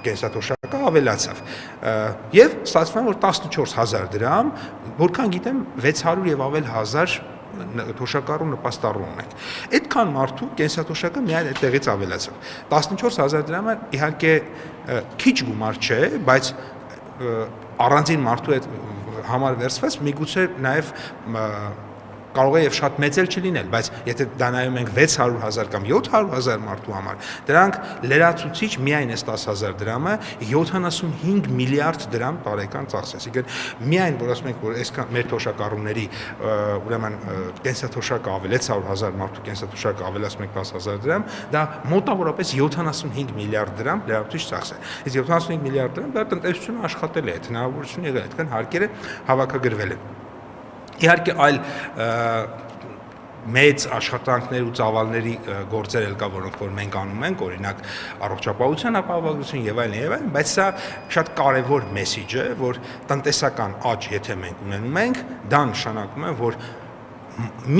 կենսաթոշակը ավելացավ։ Եվ ստացվում է, որ 14000 դրամ, որքան գիտեմ 600 եւ ավել հազար թոշակառու նպաստառու ունենք։ Այդքան մարդու կենսաթոշակը միայն այդտեղից ավելացավ։ 14000 դրամը իհարկե քիչ գումար չէ, բայց առանձին մարդու հետ համար վերցված միգուցե նաև կարող է եւ շատ մեծ էլ չլինել, բայց եթե դա նայում ենք 600,000 կամ 700,000 մարդու համար, դրանք լրացուցիչ միայն այս 10000 դրամը 75 միլիարդ դրամ տարեկան ծախս է։ Այսինքն միայն որ ասում ենք, որ այսքան մեր թոշակառուների ուրեմն կենսաթոշակը ավել 600,000 մարդու կենսաթոշակը ավելացում ենք 10000 դրամ, դա մոտավորապես 75 միլիարդ դրամ լրացուցիչ ծախս է։ Իսկ 75 միլիարդ դրամ դա տնտեսությունը աշխատել է, այդ հնարավորությունը եղել է, այդքան հարկերը հավաքագրվել են։ Իհարկե այլ մեծ աշխատանքներ ու ծավալների գործեր էլ կա, որոնք որ մենք անում ենք, օրինակ առողջապահության ապահովագրություն եւ այլն, բայց սա շատ կարեւոր մեսեջ է, որ տնտեսական աճ եթե մենք ունենում ենք, դա նշանակում է, որ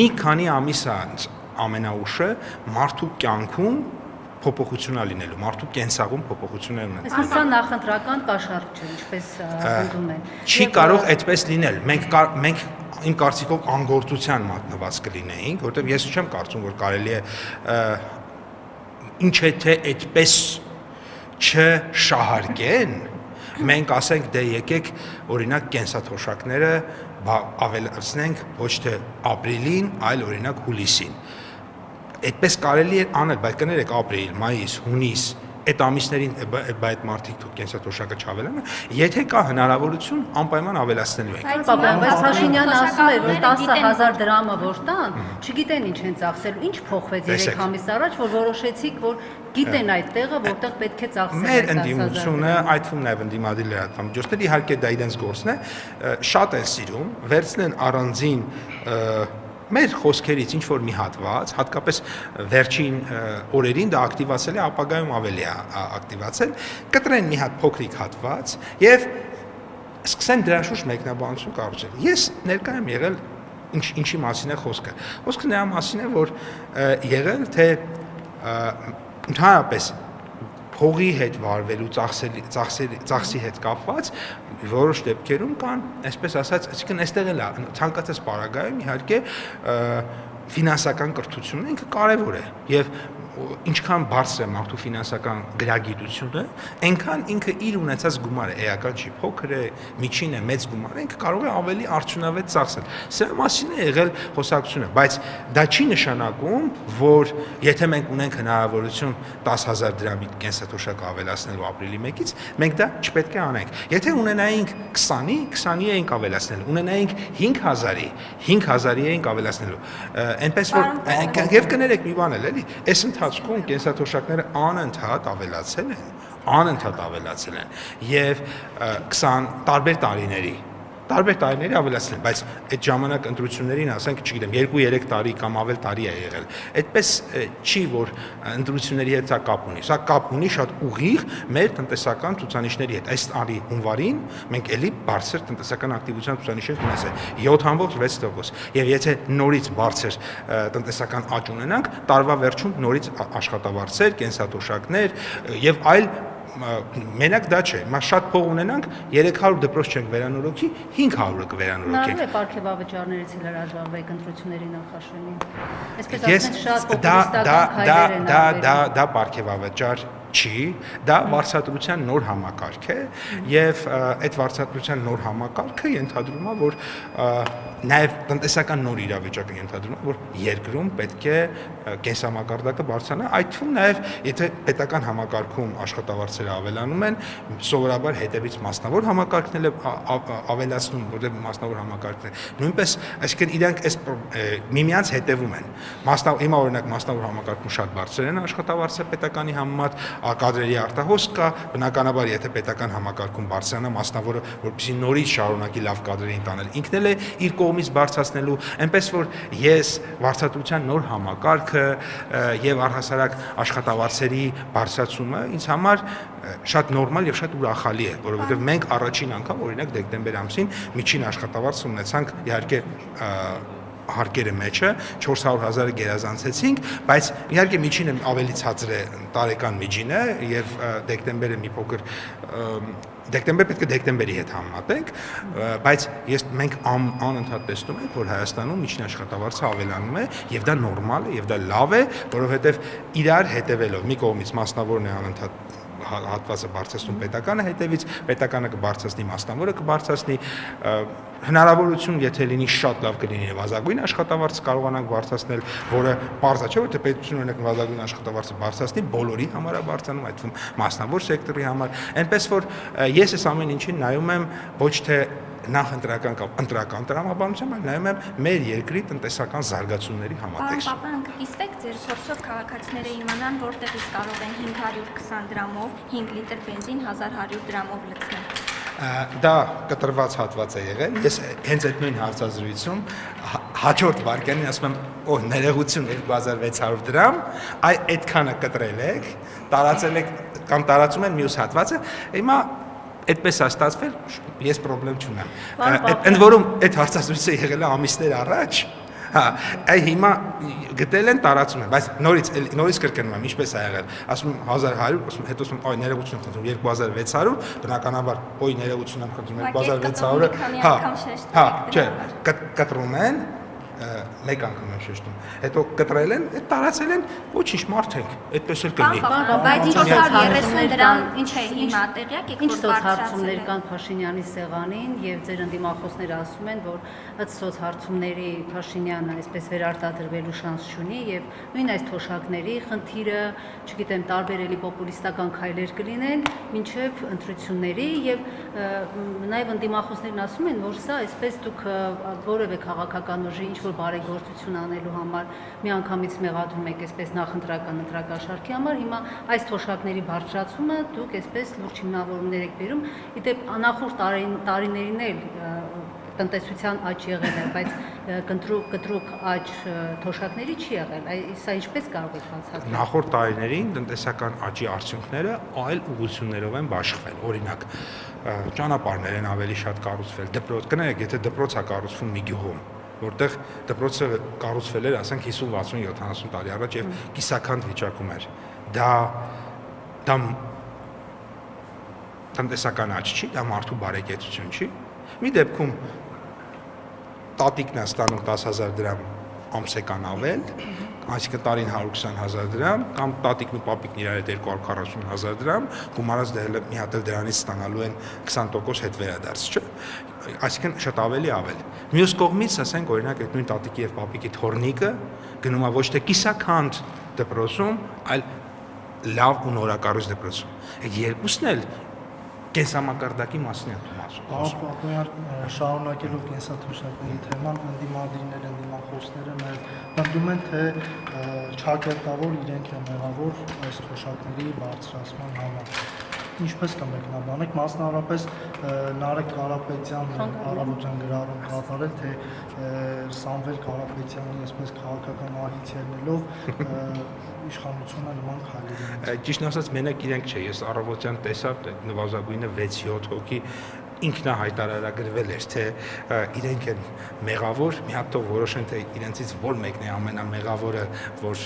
մի քանի ամիս անց ամենաուշը մարդու կյանքում փոփոխություն է լինելու, մարդու կենսաղում փոփոխություն է ունենալու։ Իսկ սա նախընտրական կաշառք չէ, ինչպես ընդունում են։ Չի կարող այդպես լինել։ Մենք իմ կարծիքով անգործության մատնված կլինեինք, որովհետև ես չեմ կարծում, որ կարելի է ինչ է թե այդպես չշահարկեն, մենք ասենք դե եկեք օրինակ կենսաթոշակները ավելացնենք ոչ թե ապրիլին, այլ օրինակ հուլիսին։ Այդպես կարելի է անել, բայց կներեք ապրիլ, մայիս, հունիս, այդ ամիսներին այդ մարդիկ կենսաթոշակը չավելանը, եթե կա հնարավորություն անպայման ավելացնելու ենք։ Բայց Փաշինյանը ասում է, որ 10000 դրամը որ տան, չգիտեն ինչ են ծախսելու, ինչ փոխվեց 3 ամիս առաջ, որ որոշեցիք, որ գիտեն այդ տեղը, որտեղ պետք է ծախսել։ Մեր ընդդիմությունը, այդ թվում նաև ընդդիմադիր լրատվամիջոցներ, իհարկե դա իրենց գործն է, շատ են սիրում վերցնեն առանձին մեր խոսքերից ինչ որ մի հատված, հատկապես վերջին օրերին դա ակտիվացել է, ապագայում ավելի է ակտիվացել, կտրեն մի հատ փոքրիկ հատված եւ սկսեն դրա շուրջ մեկնաբանություն կառուցել։ Ես ներկա եմ եղել ինչի մասին է խոսքը։ Խոսքը նրա մասին է, որ եղել թե ընդհանրապես փողի հետ վարվելու ծախսի հետ կապված որոշ դեպքերում կան, այսպես ասած, այսինքն այստեղ էլ ցանկացած պարագայում իհարկե ֆինանսական կրթությունը ինքը կարևոր է եւ ինչքան բարձր է մարդու ֆինանսական գրագիտությունը, այնքան ինքը իր ունեցած գումարը էական չի, փոքր է, միջին է, մեծ գումար է, ինքը կարող է ավելի արդյունավետ ծախսել։ Սրա մասին է եղել խոսակցությունը, բայց դա չի նշանակում, որ եթե մենք ունենք հնարավորություն 10000 դրամի կենսաթոշակը ավելացնելու ապրիլի 1-ից, մենք դա չպետք է անենք։ Եթե ունենայինք 20-ի էինք ավելացնելու, ունենայինք 5000-ի էինք ավելացնելու։ Այնպես որ եւ կներեք մի բան էլ էլի, այս ընթացքում կենսաթոշակները անընդհատ ավելացել են եւ 20 տարբեր տարիների ավելացնել, բայց այդ ժամանակ ընտրություններին, ասենք, չգիտեմ, 2-3 տարի կամ ավել տարի է եղել։ Այդպես չի, որ ընտրությունների հետ սա կապ ունի։ Սա կապ ունի շատ ուղիղ մեր տնտեսական ցուցանիշների հետ։ Այս տարի հունվարին մենք էլի բարձր տնտեսական ակտիվության ցուցանիշ ենք ունեցել 7.6%։ Եվ եթե նորից բարձր տնտեսական աճ ունենանք, տարվա վերջում նորից աշխատավարձեր, կենսաթոշակներ եւ այլ մենակ դա չէ, մա շատ փող ունենանք 300 դպրոց չենք վերանորոգի, 500-ը կվերանորոգենք։ Հնարավոր է պարգևավճարներից լրաժարվեք ընտրությունների նախաշեմին։ Այսպես ասած շատ պոպուլիստական հայեր են արվել։ Դա պարգևավճար չի, դա վարձատրության նոր համակարգ է եւ այդ վարձատրության նոր համակարգը ենթադրում է, որ նաեւ տնտեսական նոր իրավիճակը ենթադրում է, որ երկրում պետք է կենսամակարդակը բարձրանա, այդ թվում նաեւ եթե պետական համակարգում աշխատավարձերը ավելանում են, սովորաբար հետևից մասնավոր համակարգն է ավելացնում, որտեղ մասնավոր համակարգն է։ Նույնպես, այսինքն իրանք այս միմյանց հետևում են։ Հիմա օրինակ մասնավոր համակարգում շատ բարձր են աշխատավարձը պետականի համեմատ կադրերի արտահոս կա, բնականաբար եթե պետական համակարգում բարձրանա մասնավորը, որպեսզի նորից շարունակի լավ կադրերին տանել, ինքն էլ է իր կողմից բարձրացնելու, այնպես որ ես վարձատրության նոր համակարգը եւ առհասարակ աշխատավարձերի բարձրացումը ինձ համար շատ նորմալ եւ շատ ուրախալի է, որովհետեւ մենք առաջին անգամ օրինակ դեկտեմբեր ամսին միջին աշխատավարձ ունեցանք իհարկե հարկերը մեջը 400,000-ը գերազանցեցինք, բայց իհարկե միջինը ավելի ցածր է տարեկան միջինը եւ դեկտեմբերը մի փոքր դեկտեմբեր պետք է դեկտեմբերի հետ համեմատենք, բայց մենք անընդհատ տեսնում ենք, որ Հայաստանում միջին աշխատավարձը ավելանում է եւ դա նորմալ է եւ դա լավ է, որովհետեւ իրար հետեւելով մի կողմից մասնավորն է անընդհատ հատվածը բարձրացնում պետականը, հետևից պետականը կբարձրացնի մասնավորը կբարձրացնի հնարավորություն, եթե լինի շատ լավ կլինի նվազագույն աշխատավարձ կարողանանք բարձրացնել, որը բարձր չէ, որ պետությունը օրինակ նվազագույն աշխատավարձը բարձրացնի, բոլորի համար է բարձրանում, այդ թվում մասնավոր սեկտորի համար, այնպես որ ես այս ամեն ինչին նայում եմ ոչ թե նախ ընտրական կամ ընտրական տրամաբանությամբ, այլ նայում եմ մեր երկրի տնտեսական զարգացումների համատեքստում։ Պարոն Պապյան, կկիսվեք ձեր փորձով քաղաքացիները իմանան, որտեղից կարող են 520 դրամով 5 լիտր բենզին 1100 դրամով լցնել։ Դա կտրված հատված է եղել։ Ես հենց այդ նույն հարցազրույցում հաջորդ վարքյանին ասում եմ, օ, ներողություն 2600 դրամ, այդքանը կտրել եք, տարածել եք կամ տարածում են մյուս հատվածը, հիմա այդպես է ստացվել, ես խնդրեմ չունեմ։ Ընդ որում այդ հարցազրույցը եղել է ամիսներ առաջ, հիմա գտել են տարածում են, բայց նորից կրկնում եմ, ինչպես է եղել, ասում եմ 1100, հետո ասում եմ, այ ներողություն խնդրում 2600, բնականաբար, օй ներողություն եմ խնդրում 2600-ը, չէ, կտրում են, մեկ անգամ եմ շեշտում, հետո կտրել են, տարածել են, ոչինչ մարդ ենք, այդպես էլ կլինի։ Բայց 430 դրամ ինչ է հիմա տեղյակ եք, որ սոցհարցումներ կան Փաշինյանի սեղանին եւ ձեր ընդդիմախոսները ասում են, որ այդ սոցհարցումների Փաշինյանը այսպես վերարտադրվելու շանս չունի եւ նույն այս թոշակների խնդիրը, չգիտեմ, տարբերելի պոպուլիստական քայլեր կլինեն մինչեւ ընտրությունների եւ նաեւ ընդդիմախոսներն ասում են, որ սա այսպես դուք որևէ քաղաքական ուժի ինչ որ բարեգործություն անելու համար միանգամից մեղադրում եք այսպես նախընտրական ընտրակաշարքի համար, հիմա այս թոշակների բարձրացումը դուք այսպես լուրջ հիմնավորումներ եք բերում, իդեպ նախորդ տարիներին էլ տնտեսության աճ եղել է, բայց կտրուկ աճ թոշակների չի եղել, սա ինչպես կարող եք բացատրել։ Նախորդ տարիներին տնտեսական աճի արդյունքները այլ ուղղություններով են բաշխվել, օրինակ ճանապարհներ են ավելի շատ կառուցվել, դպրոց, կներեք, եթե դպրոց է կառուցվում մի գյուղում, որտեղ դպրոցը կառուցվել էր, ասենք 50, 60, 70 տարի առաջ եւ կիսաքանդ վիճակում էր։ Դա տնտեսական աճ չի, դա մարդու բարեկեցություն չի։ Մի դեպքում տատիկն է ստանում 10,000 դրամ ամսական ավել, այսինքն տարին 120,000 դրամ, կամ տատիկն ու պապիկն իրար հետ 240,000 դրամ, գումարած մի հատ էլ դրանից ստանալու են 20% հետ վերադարձ, չէ՞։ Այսինքն շատ ավելի ավել։ Մյուս կողմից, ասենք, օրինակ այդ նույն տատիկի եւ պապիկի թորնիկը գնում է ոչ թե կիսաքանդ դպրոցում, այլ լավ ու նորակառույց դպրոցում։ Այդ երկուսն էլ կենսամակարդակի մասին են ասում։ Պապյան, շարունակելով կենսաթոշակների թեման, ընդդիմադիրները, ընդդիմախոսները նաև պնդում են, թե ճակերտավոր իրենք են մեղավոր այս թոշակների բարձրացման համար։ Ինչպես կմեկնաբանեք, մասնավորապես Նարեկ Կարապետյանն առավոտյան գրառում կատարել, թե Սամվել Կարապետյանի այսպես քաղաքական ահիթ ելնելով իշխանությունը նման քայլերի։ Ճիշտ ասած, մենակ իրենք չէ, ես առավոտյան տեսա նվազագույնը 6-7 հոգի ինքնահայտարարագրվել էր, թե իրենք են մեղավոր, մի հատ թող որոշեն, թե իրենցից որ մեկն է ամենամեղավորը, որ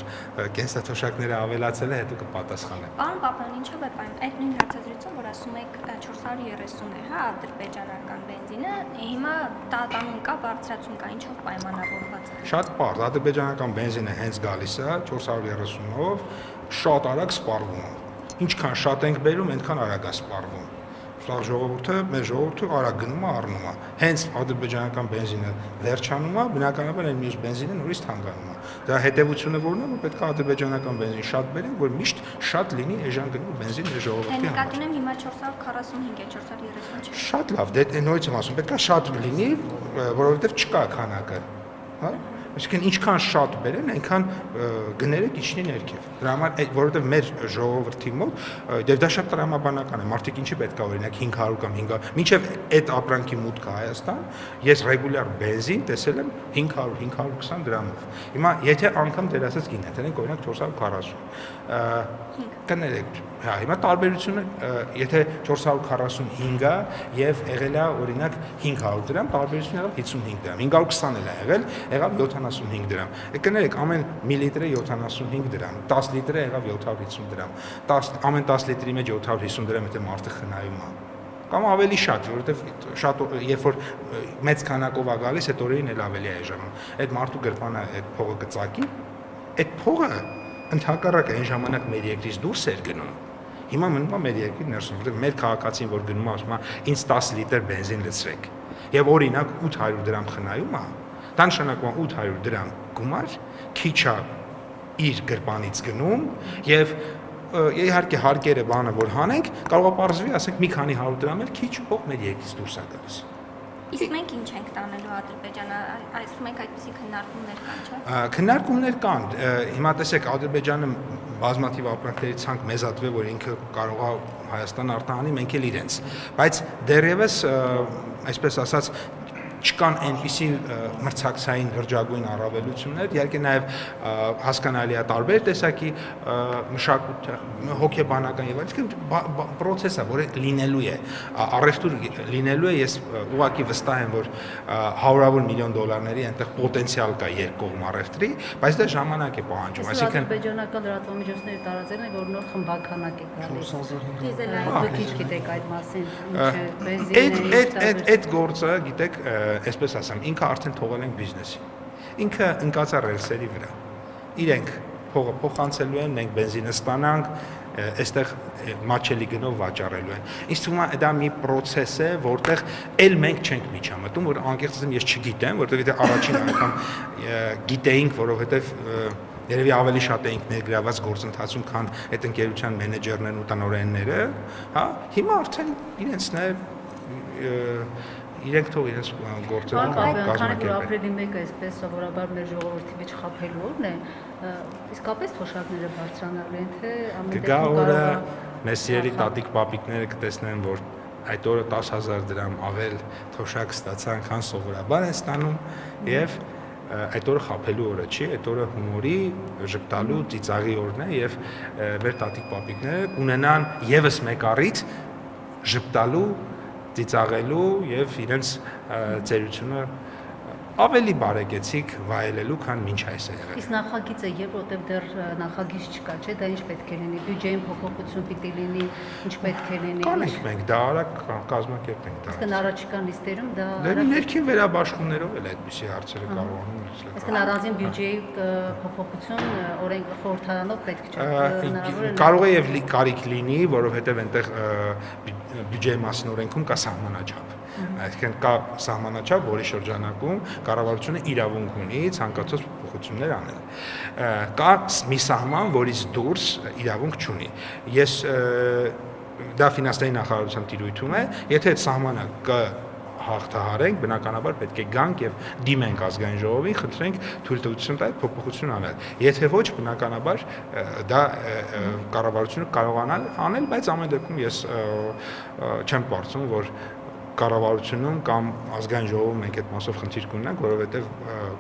կենսաթոշակները ավելացել է, հետո կպատասխանեն։ Պարոն Պապյան, ինչով է այդ նույն հարցազրույցում, որ ասում եք 430 է, հա, ադրբեջանական բենզինը, հիմա տատանուն կա, բարձրացում կա, ինչով պայմանավորված է։ Շատ պարզ, ադրբեջանական բենզինը հենց գալիս է 430-ով, շատ արագ սպառվում է։ Ինչքան շատ ենք բերում, այնքան արագ է սպառվում։ Մեր ժողովուրդը արագ գնում է, առնում է։ Հենց ադրբեջանական բենզինը վերջանում է, բնականաբար այն մյուս բենզինը նորից թանկանում է։ Դա հետևությունը որն է, որ պետք է ադրբեջանական բենզին շատ բերենք, որ միշտ շատ լինի էժան գնող բենզին մեր ժողովրդի համար։ Նկատի ունեմ հիմա 445 է, 430 չէ։ Շատ լավ, դե նորից եմ ասում, պետք է շատ լինի, որովհետև չկա քանակը, հա։ Այսինքն ինչքան շատ բերեն, այնքան գները կիջնի ներքև։ Դրա համար, որովհետև մեր ժողովրդի մոտ դեռ դա շատ տրամաբանական է, մարդիկ ինչի պետք է օրինակ 500 կամ 500, մինչև այդ ապրանքի մուտքը Հայաստան, ես ռեգուլյար բենզին տեսել եմ 500-520 դրամով։ Հիմա եթե անգամ դերասած գինը, տենենք օրինակ 440, կներեք Հա, հիմա տարբերությունը, եթե 445-ը եւ եղել է օրինակ 500 դրամ, տարբերությունը եղավ 55 դրամ։ 520 էլ է եղել, եղավ 75 դրամ։ Կներեք, ամեն միլիտրը 75 դրամ, 10 լիտրը եղավ 750 դրամ։ Ամեն 10 լիտրի մեջ 750 դրամ եթե մարդը խնայում է։ Կամ ավելի շատ, որովհետեւ շատ երբ որ մեծ քանակով է գալիս, այդ օրերին էլ ավելի է էժանում։ Այդ մարդու գրպանը այդ փողը կծակի, այդ փողը ընդհակառակ այն ժամանակ մեր երկրից դուրս էր գնում։ Հիմա մնում է մեր երկրի ներսում, որտեղ մեր քաղաքացին որ գնում է, ասում է, ինձ 10 լիտր բենզին լցրեք։ Եվ օրինակ 800 դրամ խնայում է, դա նշանակում է 800 դրամ գումար, քիչ է իր գրպանից գնում եւ իհարկե հարկերը բանը որ հանենք, կարող է պարզվի, ասենք մի քանի 100 դրամ էլ քիչ փող մեր երկրից դուրս է գալիս։ Իսկ մենք ինչ ենք տանելու Ադրբեջանը, այսօր մենք այդպիսի քննարկումներ կան, չէ՞։ Քննարկումներ կան։ Հիմա տեսեք, Ադրբեջանը բազմաթիվ ապրանքների ցանկ մեզ ատվել, որ ինքը կարող է Հայաստան արտահանի, մենք էլ իրենց։ Բայց դեռևս, այսպես ասած, չկան այնպիսի մրցակցային հրճագույն առավելություններ, իհարկե նաև հասկանալի է տարբեր տեսակի մշակույթ, հոգեբանական եւ այլն, process-ը, որը լինելու է, առևտուր լինելու է, ես ուղղակի վստահ եմ, որ $100 միլիոն այնտեղ պոտենցիալ կա երկկողմ առևտրի, բայց դա ժամանակ է պահանջում, այսինքն ադրբեջանական լրատվամիջոցները տարածել են, որ նոր խմբականակ է գալիս։ Դիզելային դուք գիտեք այդ մասին, ինչ բենզինների այդ գործը, գիտեք, այսպես ասեմ, ինքը արդեն թողել ենք բիզնեսի։ Ինքը ընկած է ռելսերի վրա։ Իրենք փողը փոխանցելու են, մենք բենզինը ստանանք, այստեղ մաչելի գնով վաճառելու են։ Ինձ թվում է դա մի process է, որտեղ էլ մենք չենք միջամտում, որ անկեղծ ասեմ, ես չգիտեմ, որտեղ եթե առաջին անգամ գիտեինք, որովհետև երևի ավելի շատ էինք ներգրաված գործընթացում, քան այդ ընկերության մենեջերներն ու տնօրենները, հա, հիմա արդեն իրենցն է իրենք թող իրենց գործերում կազմակերպեն։ Ապրիլի 1-ը այսպես սովորաբար մեր ժողովրդի մեջ խաբելու օրն է, իսկապես թոշակները բարձրանալու են, թե ամեն դեպքում կարող է մեր սիրելի տատիկ պապիկները կտեսնեն, որ այդ օրը 10,000 դրամ ավել թոշակ ստացան, քան սովորաբար են ստանում եւ այդ օրը խաբելու օրը չի, այդ օրը հումորի, ժպտալու, ծիծաղի օրն է եւ մեր տատիկ պապիկները ունենան եւս մեկ առիթ ժպտալու, ծիծաղելու եւ իրենց ծերությունը ավելի բարեկեցիկ վայելելու, քան մինչ այս է եղել։ Իսկ նախագիծը երբ որտեղ դեռ նախագիծ չկա, չէ՞, դա ինչ պետք է լինի, բյուջեին փոփոխություն պիտի լինի, ինչ պետք է լինի։ Կանենք մենք դա արագ կազմակերպենք դա։ Իսկ առաջիկան նիստերում դա ներքին վերաբաշխումներով էլ այդպիսի հարցերը կարողանում լուծել։ Իսկ առանձին բյուջեի փոփոխություն օրենք խորհրդարանով պետք չէ։ Կարող է եւ կարիք լինի, որովհետեւ այնտեղ բյուջեի մասին օրենքում կա սահմանաչափ։ Այսինքն կա սահմանաչափ, որի շրջանակում կառավարությունը իրավունք ունի ցանկացած փոփոխություններ անել։ Կա մի սահման, որից դուրս իրավունք չունի։ Ես դա ֆինանսների նախարարության տիրույթում է, եթե այդ սահմանը հաղթահարենք, բնականաբար պետք է գանք եւ դիմենք ազգային ժողովին, խնդրենք թույլտվություն տալ փոփոխություն անել։ Եթե ոչ, բնականաբար դա կառավարությունը կարողանա անել, բայց ամեն դեպքում ես չեմ կարծում, որ կառավարությունում կամ ազգային ժողովում մենք այդ մասով խնդիր կունենանք, որովհետև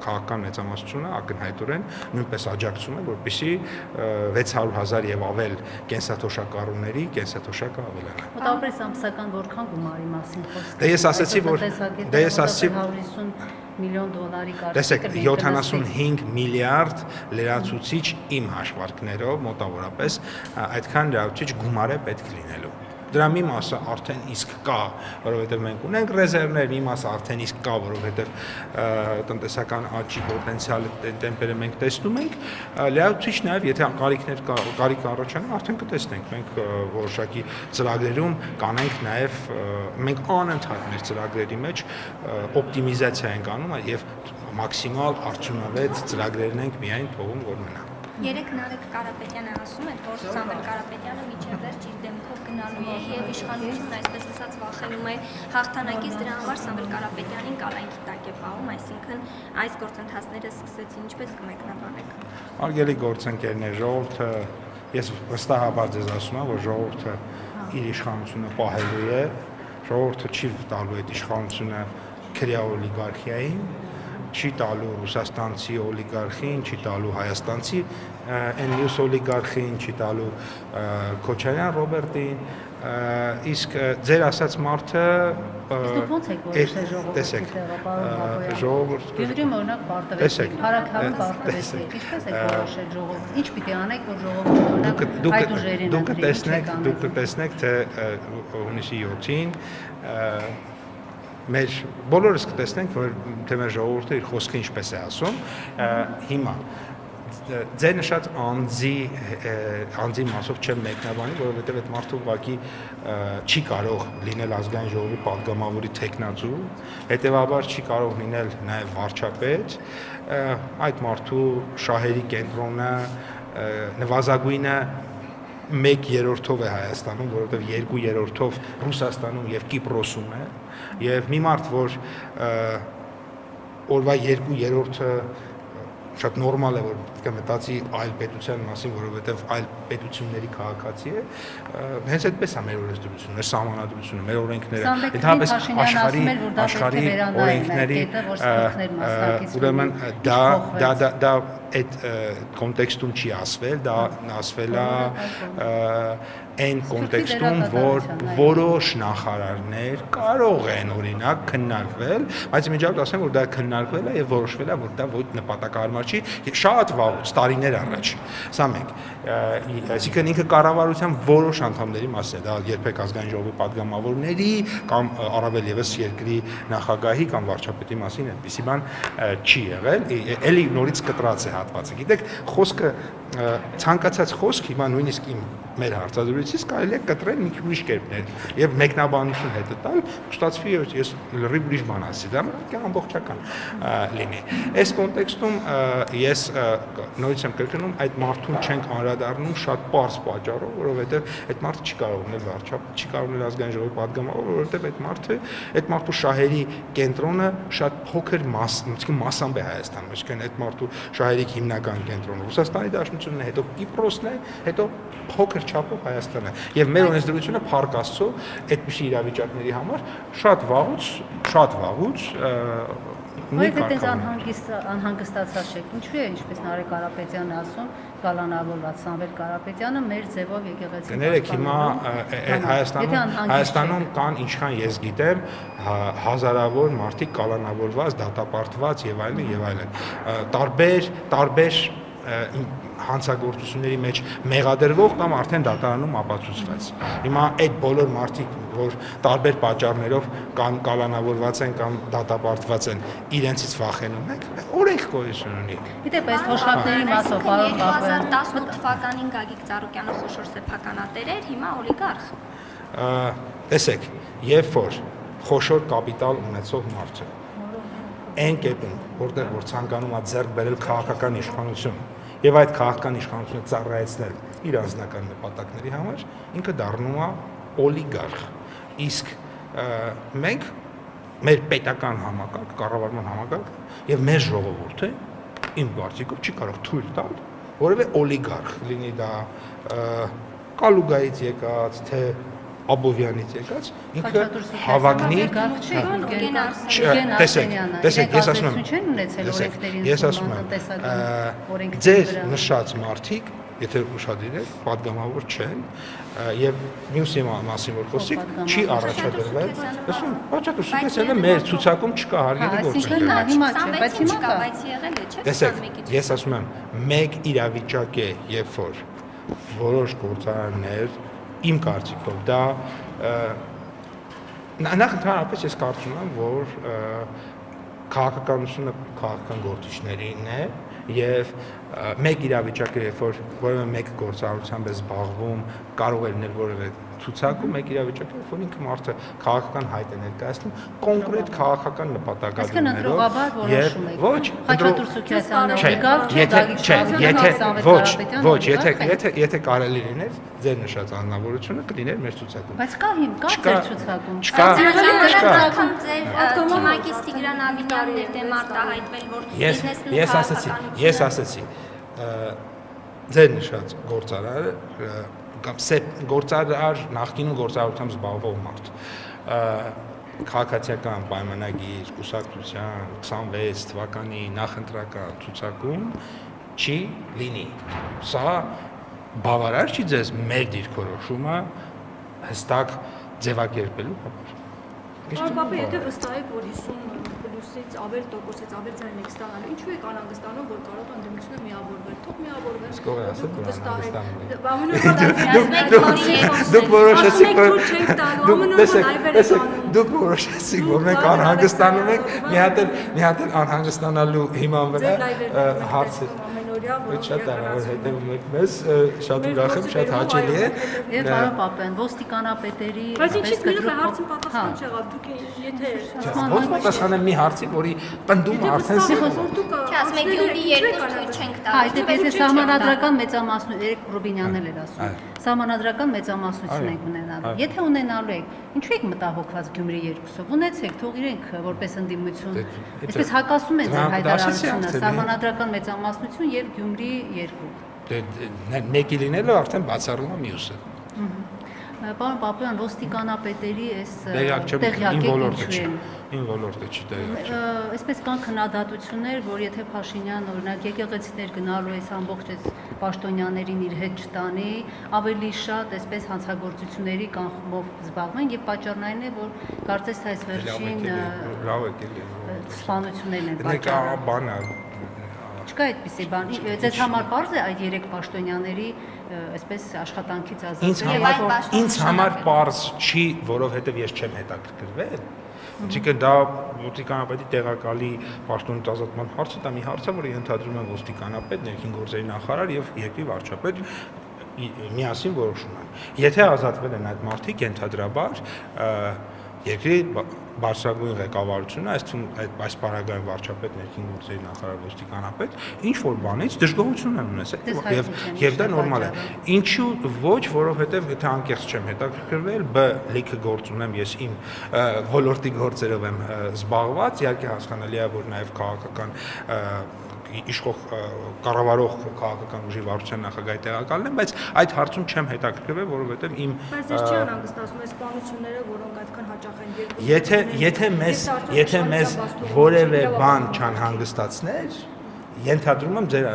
քաղաքական մեծամասնությունը ակնհայտորեն նույնպես աջակցում է, որպեսզի 600,000 եւ ավել կենսաթոշակառուների կենսաթոշակը ավելանա։ Մոտավորապես ամսական որքան գումարի մասին խոսքը։ Դե ես ասացի, որ $150 միլիոն կարծիք։ Տեսեք, 75 միլիարդ լրացուցիչ իմ հաշվարկներով մոտավորապես այդքան լրացուցիչ գումար է պետք լինելու։ Դրա մի մասը արդեն իսկ կա, որովհետև մենք ունենք ռեզերվներ, մի մասը արդեն իսկ կա, որովհետև տնտեսական աճի պոտենցիալը տեմպերը մենք տեսնում ենք, լրացուցիչ նաև եթե կարիք առաջանա, արդեն կտեսնենք, մենք որոշակի ծրագրերում կանենք նաև մենք անընդհատ մեր ծրագրերի մեջ օպտիմիզացիա ենք անում եւ մաքսիմալ արդյունավետ ծրագրերն ենք միայն թողում, որ մնա։ Երեք Նարեկ Կարապետյանը ասում է, որ Սամվել Կարապետյանը միջև վերջ իր դեմքով գնալու է եւ իշխանությունն այսպես ասած վախենում է հաղթանակից, դրա համար Սամվել Կարապետյանին կալանքի տակ է պահում, այսինքն այս գործընթացները սկսեցին, ինչպես կմեկնաբանեք։ Արգելի գործընկերներ, ժողովուրդը, ես վստահաբար ձեզ ասում եմ, որ ժողովուրդը իր իշխանությունը պահելու է, ժողովուրդը չի տալու այդ իշխանությունը քրեա օլիգարխիային, չի տալու ռուսաստանցի օլիգարխին, չի տալու հայաստանցի այն մյուս օլիգարխին, չի տալու Քոչարյան Ռոբերտին, իսկ ձեր ասած մարդը Դուք ո՞նց եք որոշել ժողովրդի տեղը, ժողովուրդ Գյումրիում օրինակ պարտվեցիք, Փարաքարում պարտվեցիք, ինչպես եք որոշել ժողովուրդ, ինչ պիտի անեք, որ ժողովուրդը այդ ուժերին դուք կտեսնեք, թե հունիսի 7-ին մեր բոլորս կտեսնենք, թե մեր ժողովուրդը իր խոսքը ինչպես է ասում, հիմա ձեր նշած անձի մասով չեմ մեկնաբանի, որովհետև այդ մարդը ուղղակի չի կարող լինել ազգային ժողովի պատգամավորի թեկնածու, հետևաբար չի կարող լինել նաև վարչապետ, այդ մարդու շահերի կենտրոնը նվազագույնը 1/3-ով է Հայաստանում, որովհետև 2/3-ով Ռուսաստանում եւ Կիպրոսում է, եւ մի մարդ, որ օրվա 2/3-ը շատ նորմալ է, որ պետք է մտածի այլ պետության մասին, որովհետև այլ պետությունների քաղաքացի է, հենց այդպես է մեր օրենսդրությունը, մեր սահմանադրությունը, մեր օրենքները, ընդհանրապես աշխարհի օրենքների, ուրեմն դա այդ կոնտեքստում չի ասվել, դա ասվել է այն կոնտեքստում, որ որոշ նախարարներ կարող են օրինակ քննարկվել, բայց միջազգ ասեմ, որ դա քննարկվել է եւ որոշվել է, որ դա ոչ նպատակահարմար չի, շատ վաղուց, տարիներ առաջ։ Սա մենք, այսինքն ինքը կառավարության որոշ անդամների մասին է, դա երբեք ազգային ժողովի падգամավորների կամ առավել եւս երկրի նախագահի կամ վարչապետի մասին այդպիսի բան չի եղել, էլի նորից կտրած է հատվածը։ Գիտեք, խոսքը ցանկացած խոսք հիմա նույնիսկ մեր հարցազրույցից կարելի է կտրել մի ուրիշ կերպներ եւ մեկնաբանություն հետը տալ, կստացվի ես լրիվ ուրիշ բան ասի, դա ամբողջական լինի։ Այս կոնտեքստում ես նորից եմ կրկնում, այդ մարդուն չենք անդրադառնում շատ պարզ պատճառով, որովհետեւ այդ մարդը չի կարող ունել վարչապետ, չի կարող ունել ազգային ժողովի падգամավոր, որովհետեւ այդ մարդու շահերի կենտրոնը շատ փոքր մասամբ է Հայաստանում, այսինքն այդ մարդու շահերի հիմնական կենտրոնը Ռուսաստանի Դաշնությունն է, հետո Կիպրոսն է, հետո փոքր չափով Հայաստանը եւ մեր օրենսդրությունը փառք Աստծո այդպիսի իրավիճակների համար շատ վաղուց Որովհետև այդպես անհանգստացած չեք, ինչու է, ինչպես Նարեկ Կարապետյանը ասում, կալանավորված Սամվել Կարապետյանը մեր ձևով եկեղեցի։ Կներեք, հիմա Հայաստանում կան, ինչքան ես գիտեմ, հազարավոր մարդիկ կալանավորված, դատապարտված եւ այլն, տարբեր հանցագործությունների մեջ մեղադրվող կամ արդեն դատարանում ապացուցված։ Հիմա այդ բոլոր մարդիկ, որ տարբեր պատճառներով կամ կալանավորված են կամ դատապարտված են, իրենցից վախենում եք, օրենք գոյություն ունի։ Գիտեք, այս թոշակների մասով, պարոն 2018 թվականին Գագիկ Ծառուկյանը խոշոր սեփականատեր էր, հիմա օլիգարխ։ Տեսեք, երբ որ խոշոր կապիտալ ունեցող մարդը այն կետում, որտեղ որ ցանկանում է ձեռք բերել քաղաքական իշխանություն եւ այդ քաղաքական իշխանությունը ծառայեցնել իր անձնական նպատակների համար, ինքը դառնում է օլիգարխ։ Իսկ մենք մեր պետական համակարգ, կառավարման համակարգ եւ մեր ժողովուրդը իմ կարծիքով չի կարող թույլ տալ որևէ օլիգարխ լինի դա Կալուգայից եկած, թե Աբովյանից եկած, ինքը հավակնի տեսեք, ես ասում եմ, ձեր նշած մարդիկ, եթե ուշադիր եք, падգամավոր չեն, եւ մյուսի մասին որ խոսիկ, չի առաջադրվել, ասում, պատճառը մեր ցուցակում չկա հարգելի գործընկեր։ Բայց եղել է, չէ՞։ Տեսեք, ես ասում եմ, մեկ իրավիճակ է, երբ որ որոշ գործարաններ իմ կարծիքով դա նախ ընդհանրապես ես կարծում եմ, որ քաղաքականությունը քաղաքական գործիչներինն է եւ մեկ իրավիճակը, երբ որ որևէ մեկ գործառույթությամբ է զբաղվում, կարող է լինել որևէ ցուցակում, մեկ իրավիճակը, երբ որ ինքը մարդը քաղաքական հայտ է ներկայացնում կոնկրետ քաղաքական նպատակադրումներով եւ ոչ եթե կարելի լիներ ձեր նշած անznավորությունը կլիներ մեր ցուցակում։ Բայց կա ձեր ցուցակում։ Չկա։ Թիմակից Տիգրան Ավինյանն էր դեմ արտահայտվել, որ բիզնեսն Ես ասացի, ձեր նշած գործարարը կամ գործարար նախկինում գործարարությամբ զբաղվող մարդ քաղաքացիական պայմանագիր կուսակցության 26 թվականի նախընտրական ցուցակում չի լինի։ Սա բավարար չի ձեզ մեր դիրքորոշումը հստակ ձևակերպելու համար։ Պապա, եթե վստահ եք, որ 50%-ից ավել տոկոսից ավել ձայն եք ստանալու, ինչու եք անհանգստանում, որ կարող է ընդդիմությունը միավորվել, թող միավորվեն։ Իսկ ով է ասել, որ անհանգստանում եք։ Ամենօրյա Դուք որոշեցիք, որ չենք տալու, ամենօրյա լայվեր եք անում։ Դուք որոշեցիք, որ մենք անհանգստանում ենք, մի հատ էլ անհանգստանալու հիման վրա հարցը շատ դառնալ հետևում եք մեզ, շատ ուրախ եմ, շատ հաճելի է։ Եվ պարոն Պապյան, ոստիկանապետերի Բայց ինչի՞ մինչև հարցին պատասխան չեղավ, դուք եթե Ո՞նց պատասխանեմ մի հարցի, որի պնդումը արդեն Ասում եք Գյումրի երկու թույլ չենք տա։ Այդպես է սահմանադրական մեծամասնություն, Երեք Ռուբինյանն էլ ասում։ Սահմանադրական մեծամասնություն ենք ունենալու։ Եթե ունենալու եք, ինչու եք մտահոգված Գյումրի երկուսով։ Ունեցեք, թող իրենք որպես ընդդիմություն։ Այսպես հակասում են ձեր հայտարարությունը, սահմանադրական մեծամասնություն եւ Գյումրի երկու։ Դե մեկի լինելը արդեն բացառում է մյուսը։ Պարոն Պապյան, ոստիկանապետերի այս տեղյակ ին ոլորտը չի տեղյակ։ Այսպես կան քննադատություններ, որ եթե Փաշինյան օրինակ եկեղեցիներ գնալու այս ամբողջ այս պաշտոնյաներին իր հետ չտանի, ավելի շատ այսպես հանցագործությունների կանխումով զբաղվեն եւ պատճառն այն է, որ կարծես թե այս վերջին լավ եկել է։ սպանություններն են Նեկա պատճառը։ բան է։ Չկա այդպիսի բան։ Ձեզ համար պարզ է այդ 3 պաշտոնյաների այսպես աշխատանքից ազատվելը։ Ինձ համար պարզ չի, որովհետև ես չեմ հետաքրքրվել։ Այսինքն դա ոստիկանապետի տեղակալի պաշտոնից ազատման հարցը, դա մի հարց է, որը ենթադրում է ոստիկանապետ, ներքին գործերի նախարար եւ երկրի վարչապետ միասին որոշում են։ Եթե ազատվել են այդ մարդիկ, ենթադրաբար երկրի բարձրագույն ղեկավարությունը, այս պարագայում վարչապետ, ներքին գործերի նախարար, ոստիկանապետ, ինչ որ բանից դժգոհություն են ունեցել եւ դա նորմալ է։ Ինչու ոչ, որովհետեւ եթե անկեղծ չեմ հետաքրքրվել, բ լիքը գործ ունեմ, ես իմ ոլորտի գործերով եմ զբաղված, իհարկե հասկանալի է, որ նաեւ քաղաքական իշխող կառավարող քաղաքական ուժի վարչության նախագահի տեղակալն եմ, բայց այդ հարցում չեմ հետաքրքրվել, որովհետև իմ Բայց ես չի անհանգստացնում այս սպանությունները, որոնք այդքան հաճախ են երկրում։ Եթե մեզ որևէ բան չանհանգստացներ, ենթադրում եմ ձեր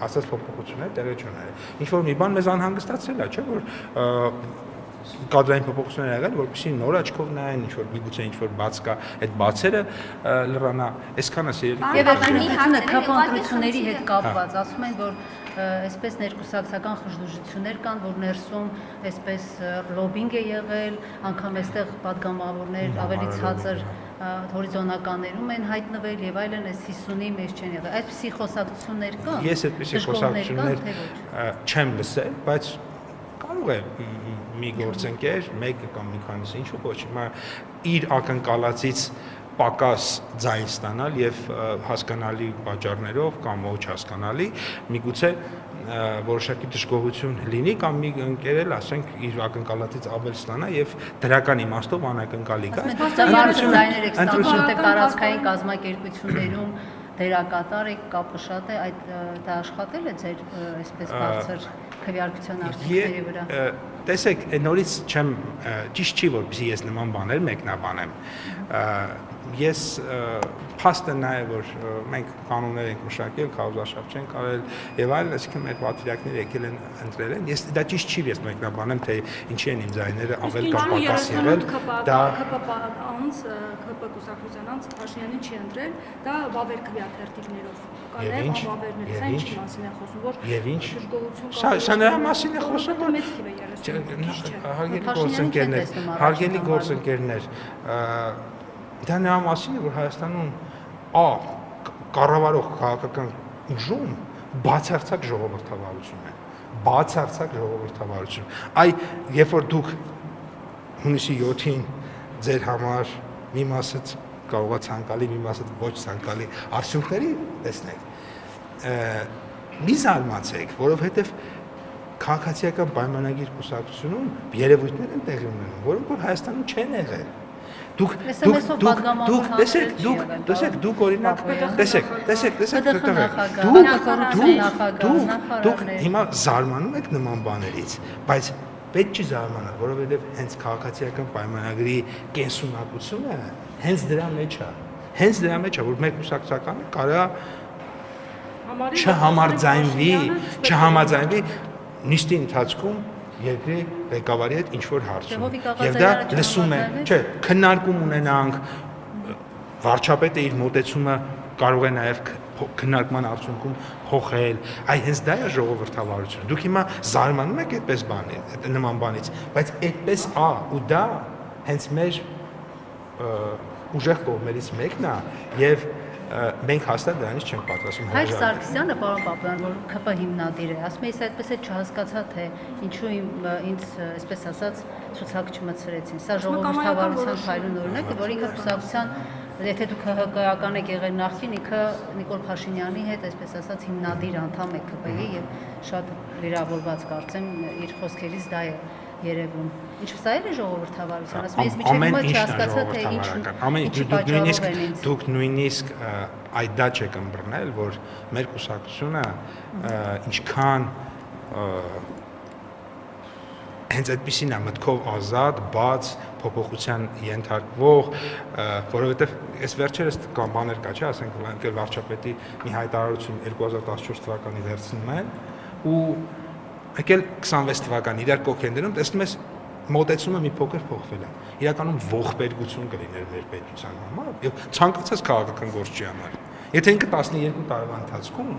ասած փոփոխությունները տեղի չունեն։ Ինչ որ մի բան մեզ անհանգստացրել է, չէ՞ որ կադրային փոփոխություններ եղել, որպեսզի նոր աչքով նայեն, ինչ որ միգուցե ինչ որ բաց կա, այդ բացերը լրանա, այսքանը սիրելի։ Եվ այդ քապանտրությունների հետ կապված ասում են, որ այսպես ներկուսակցական խժդուժություններ կան, որ ներսում այսպես լոբինգ է եղել, անգամ այստեղ падգամավորներ ավելի ցածր հորիզոնականներում են հայտնվել եւ այլն, այս 50-ի մեջ չեն եղել։ Այդպիսի խոսակցություններ կան։ Ես այդպիսի խոսակցություններ չեմ լսել, բայց կարող է մի գործընկեր, մեկը կամ մի քանիսը, ինչու ոչ, հիմա իր ակնկալածից պակաս ձայն ստանալ եւ հասկանալի պատճառներով կամ ոչ հասկանալի, միգուցե որոշակի դժգոհություն լինի կամ մի ընկեր էլ, ասենք, իր ակնկալածից ավել ստանա եւ դրական իմաստով անակնկալի կա։ Ձայներ եք ստանում, թե տարածքային կազմակերպություններում դերակատար եք, կապը շատ է, դա աշխատել է ձեր այսպես բարձր քվեարկության արդյունքների վրա։ Տեսեք, նորից չեմ ճիշտ չի, որպեսզի ես նման բաներ մեկնաբանեմ։ Ես փաստը նա է, որ մենք կանոններ ենք մշակել, քարոզարշավ չենք արել եւ այլն, այսինքն մեր պատվիրակները եկել են ընտրել են։ Ես դա ճիշտ չի, ես մեկնաբանեմ, թե ինչի են իմ ձայները ավել կամ պակաս եղել։ Դա ԿՊ-անց, ԿՊ կուսակցության անց Փաշինյանին չի ընտրել, դա վավեր քվեաթերթիկներով կաներ, վավերներ, սա ինչի մասին է խոսում, որ դժգոհություն կա։ Սա նրա մասին է խոսում, որ մեծ թիվ է 30, հարգելի գործընկերներ, դա նրա մասին է, որ Հայաստանում կառավարող քաղաքական ուժում բացարձակ ժողովրդավարություն է, բացարձակ ժողովրդավարություն։ Այ երբ որ դուք հունիսի 7-ին ձեր համար մի մասը կարող է ցանկալի, մի մասը ոչ ցանկալի արդյունքների տեսնեք, մի զարմացեք, որովհետև քաղաքացիական պայմանագիր կուսակցությունում երևույթներ են տեղի ունենում, որոնք որ Հայաստանում չեն եղել։ Դուք օրինակ, դուք հիմա զարմանում եք նման բաներից, բայց պետք չի զարմանալ, որովհետև հենց քաղաքացիական պայմանագրի կենսունակությունը հենց դրա մեջ է։ Հենց դրա մեջ է, որ մեր կուսակցականը կարա չհամաձայնվի նիստի ընթացքում երկրի ղեկավարի հետ ինչ որ հարցում։ Եվ դա լսում է, չէ, քննարկում ունենանք, վարչապետը իր մոտեցումը կարող է նաև քննարկման արդյունքում փոխել, այ հենց դա է ժողովրդավարությունը։ Դուք հիմա զարմանում եք այդպես նման բանից, բայց այդպես ու դա հենց մեր ուժեղ կողմերից մեկն է եւ մենք հաստատ դրանից չենք պատրաստվում Հայկ Սարգսյանը, պարոն Պապյան, որ ԿՊ հիմնադիր է, ասում է, ես այդպես էլ չհասկացա, թե ինչու ինձ, այսպես ասած, ցուցակ չմցրեցին։ Սա ժողովրդավարության փայլուն օրինակ է, որ ինքը կուսակցության, եթե դուք ՀՀԿ-ական եք եղել նախկին, ինքը Նիկոլ Փաշինյանի հետ, այսպես ասած, հիմնադիր անդամ է ԿՊ-ի եւ շատ վիրավորված կարծեմ իր խոսքերից դա է երևում։ Ինչու սա է ժողովրդավարություն, ասում ես միջև հիմա չհասկացա, թե դուք նույնիսկ այդ դա չեք ըմբռնել, որ մեր կուսակցությունը ինչքան հենց այդպեսին է մտքով ազատ, բաց, փոփոխության ենթարկվող, որովհետև այս վերջերս կամ բաներ կա, չէ, ասենք ընկել վարչապետի մի հայտարարություն 2014 թվականի վերցնում են ու եկել 26 թվականի իրար կողքեն դնում, տեսնում ես մոտեցումը մի փոքր փոխվել է։ Իրականում ողբերգություն կլիներ մեր պետության համար եւ ցանկացած քաղաքական գործի համար։ Եթե ինքը 12 տարվա ընթացքում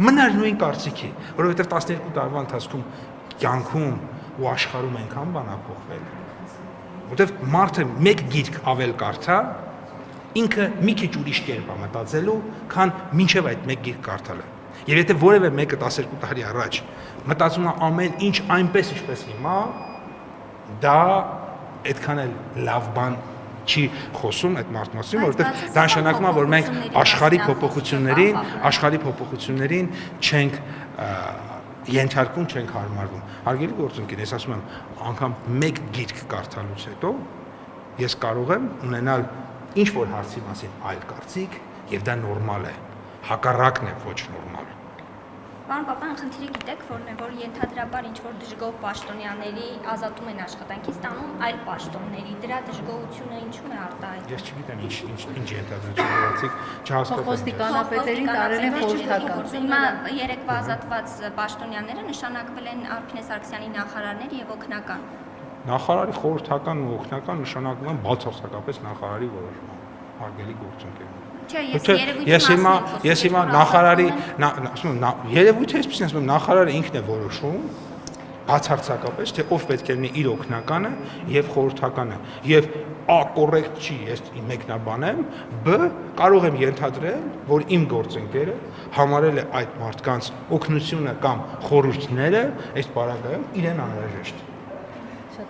մնար նույն կարծիքի, որովհետեւ 12 տարվա ընթացքում կյանքում ու աշխարհում այնքան բան ա փոխվել, որովհետեւ մարդը մեկ գիրք ավել կարդա, ինքը մի քիչ ուրիշ կերպ է մտածելու, քան մինչև այդ մեկ գիրք կարդալը։ Եվ եթե որևէ մեկը 12 տարի առաջ մտածում է ամեն ինչ այնպես ինչպես հիմա, դա այդքան էլ լավ բան չի խոսում այդ մարդու մասին, որովհետև դա նշանակում է, որ մենք աշխարհի փոփոխություններին չենք ենթարկվում, չենք հարմարվում։ Հարգելի գործընկեր, ես ասում եմ, անգամ մեկ գիրք կարդալուց հետո ես կարող եմ ունենալ ինչ որ հարցի մասին այլ կարծիք, եւ դա նորմալ է։ Հակառակն է ոչ նորմալ։ Պարոն Պապյան, խնդիրը գիտեք որն է, որ ենթադրաբար ինչ որ դժգոհ պաշտոնյաների ազատում են աշխատանքից տանում այլ պաշտոնների, դրա դժգոհությունը ինչու է արտահայտվում։ Ես չգիտեմ ինչ ենթադրություն ունեցիք, չհասկացա։ Խոստիկանապետերին տարել են խորհրդական։ Հիմա երեկվա ազատված պաշտոնյաները նշանակվել են Արփինե Սարգսյանի նախարարներ եւ օգնական։ Նախարարի խորհրդական ու օգնական նշանակվում են բացարձակապես նախարարի որոշումը, հարգելի գործընկերներ։ Ես հիմա նախարարի, ասում եմ, երևույթը այսպես ասում եմ, նախարարը ինքն է որոշում բացարձակապես, թե ով պետք է լինի իր օգնականը եւ խորհրդականը։ Եվ A կոռեկտ չի, ես մեկնաբանեմ, B կարող եմ ենթադրել, որ իմ գործընկերը համարել է այդ մարդկանց օգնությունը կամ խորհուրդները այս պարագայում իրեն անհրաժեշտ։ Շատ